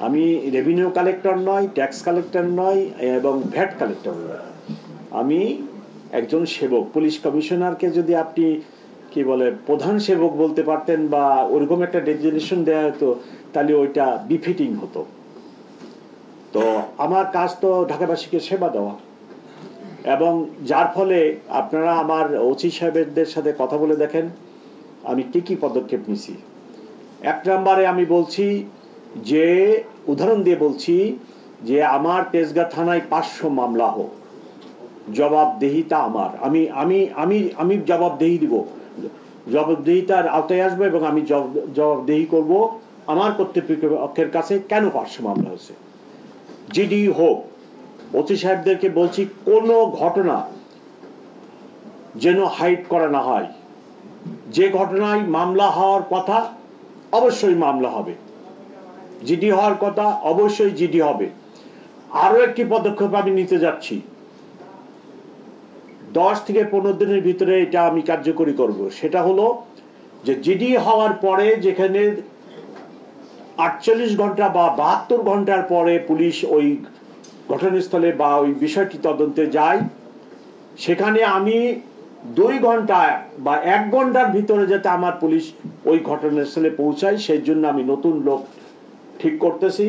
আমি revenue collector নয়, tax collector নয় এবং ভ্যাট কালেক্টর নয়। আমি একজন সেবক। পুলিশ কমিশনারকে যদি আপনি কি বলে প্রধান সেবক বলতে পারতেন বা ওরকম একটা ডেজিগনেশন দেওয়া হতো, তাহলে ওইটা বিফিটিং হতো। তো আমার কাজ তো ঢাকাবাসীকে সেবা দেওয়া, এবং যার ফলে আপনারা আমার ওসি সাহেবদের সাথে কথা বলে দেখেন আমি কি কি পদক্ষেপ নিছি। এক নম্বরে আমি বলছি যে, উদাহরণ দিয়ে বলছি যে আমার তেজগাঁ থানায় 500 মামলা হোক, জবাবদিহিতা আমার, আমি আমি আমি আমি জবাবদিহি দিব, জবাবদিহিতার আওতায় আসবে এবং আমি জবাবদিহি করব আমার কর্তৃপক্ষের কাছে কেন 500 মামলা হয়েছে। জিডি হোক, ওসি সাহেবদেরকে বলছি কোনো ঘটনা যেন হাইড করা না হয়। যে ঘটনায় মামলা হওয়ার কথা অবশ্যই মামলা হবে, জিডি হওয়ার কথা অবশ্যই জিডি হবে। আরো একটি পদক্ষেপ আমি নিতে যাচ্ছি, 10 থেকে 15 দিনের ভিতরে এটা আমি কার্যকরী করব। সেটা হলো যে জিডি হওয়ার পরে যেখানে 48 ঘন্টা বা 72 ঘন্টার পরে পুলিশ ওই ঘটনাস্থলে বা ওই বিষয়টি তদন্তে যায়, সেখানে আমি 2 ঘন্টা বা 1 ঘন্টার ভিতরে যাতে আমার পুলিশ ওই ঘটনাস্থলে পৌঁছায়, সেই জন্য আমি নতুন লোক ঠিক করতেছি।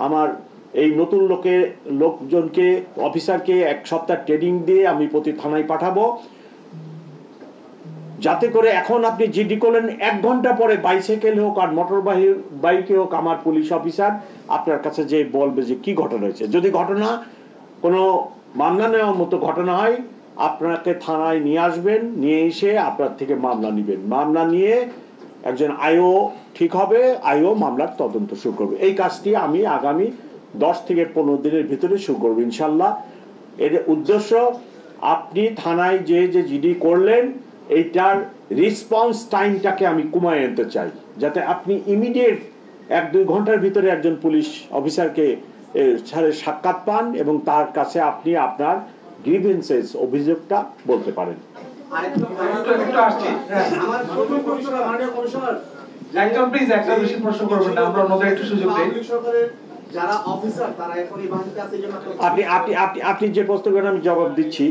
আমার এই নতুন লোকজনকে অফিসারকে 1 সপ্তাহ ট্রেনিং দিয়ে আমি প্রতি থানায় পাঠাবো, যাতে করে এখন আপনি জিডি করলেন 1 ঘন্টা পরে বাইসাইকেল হোক আর মোটর বাইকে হোক আমার পুলিশ অফিসার আপনার কাছে যে বলবে যে কি ঘটনা হয়েছে। যদি ঘটনা কোনো মামলা নেওয়ার মতো ঘটনা হয়, আপনাকে থানায় নিয়ে আসবেন, নিয়ে এসে আপনার থেকে মামলা নেবেন। মামলা নিয়ে একজন আইও ঠিক হবে, আইও মামলার তদন্ত শুরু করবে। এই কাজটি আমি আগামী 10 থেকে 15 দিনের ভিতরে শুরু করব ইনশাল্লাহ। এর উদ্দেশ্য আপনি থানায় যে জিডি করলেন এইটার রেসপন্স টাইমটাকে আমি কমায় আনতে চাই, যাতে আপনি ইমিডিয়েট 1-2 ঘন্টার ভিতরে একজন পুলিশ অফিসারকে সাক্ষাৎ পান এবং তার কাছে আপনি আপনার গ্রিভেন্সেস অভিযোগটা বলতে পারেন। আপনি যে প্রশ্ন করেন আমি জবাব দিচ্ছি।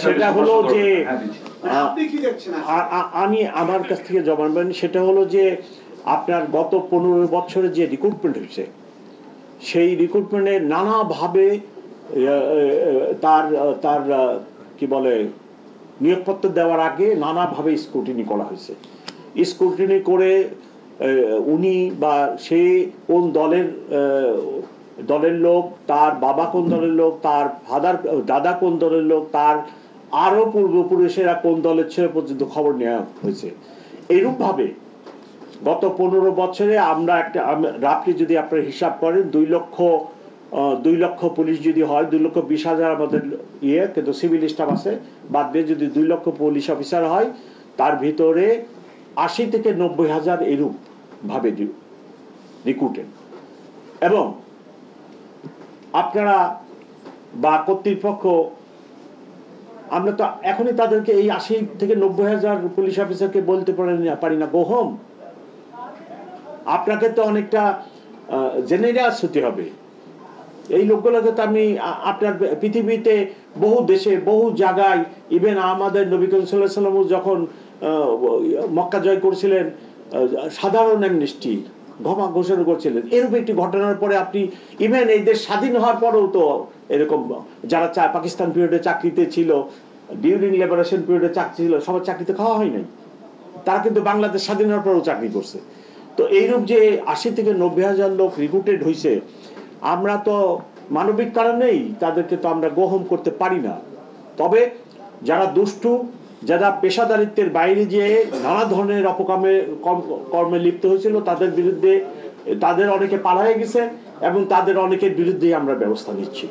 সেটা হলো যে আমি আমার কাছ থেকে জবাব নেন, সেটা হলো যে আপনার গত 15 বছরে যে রিক্রুটমেন্ট হয়েছে, সেই রিক্রুটমেন্টে নানাভাবে তার কি বলে নিয়োগপত্র দেওয়ার আগে নানাভাবে স্ক্রুটিনি করা হয়েছে। স্ক্রুটিনি করে উনি বা সে কোন দলের লোক, তার বাবা কোন দলের লোক, তার দাদা কোন দলের লোক, তার আরো পূর্বপুরুষেরা কোন দলের ছিল পর্যন্ত খবর নেওয়া হয়েছে। এইরূপ ভাবে গত 15 বছরে আমরা একটা রাফলি যদি আপনারা হিসাব করেন 2 লক্ষ পুলিশ যদি হয়, 2,20,000 আমাদের কিন্তু সিভিল স্টাফ আছে, বাদ দিয়ে যদি 2 লক্ষ পুলিশ অফিসার হয়, তার ভিতরে 80 থেকে 90,000 এরূপ ভাবে রিক্রুটেড। এবং আপনারা বা কর্তৃপক্ষ আমরা তো এখনই তাদেরকে এই 80 থেকে 90,000 পুলিশ অফিসারকে বলতে পারি না গো হোম। আপনাকে তো অনেকটা জেনারেস হতে হবে। এই লোকগুলোকে তো আমি আপনার পৃথিবীতে বহু দেশে বহু জায়গায়, ইভেন আমাদের নবী করিম সাল্লাল্লাহু আলাইহি ওয়াসাল্লাম যখন মক্কা জয় করেছিলেন সাধারণ অ্যামনেস্টি ঘোষণা করছিলেন, এরকম একটি ঘটনার পরে আপনি ইভেন এই দেশ স্বাধীন হওয়ার পরেও তো এরকম যারা পাকিস্তান পিরিয়ডে চাকরিতে ছিল, ডিউরিং লিবারেশন পিরিয়ডে চাকরি ছিল, সবার চাকরিতে খাওয়া হয় নাই, তারা কিন্তু বাংলাদেশ স্বাধীন হওয়ার পরেও চাকরি করছে। তো এইরূপ যে 80 থেকে 90,000 লোক রিক্রুটেড হয়েছে, আমরা তো মানবিক কারণেই তাদেরকে তো আমরা গ্রহণ করতে পারি না। তবে যারা দুষ্টু, যারা পেশাদারিত্বের বাইরে যেয়ে নানা ধরনের কর্মে লিপ্ত হয়েছিল, তাদের বিরুদ্ধে তাদের অনেকে পালায়ে গেছে এবং তাদের অনেকের বিরুদ্ধেই আমরা ব্যবস্থা নিচ্ছি।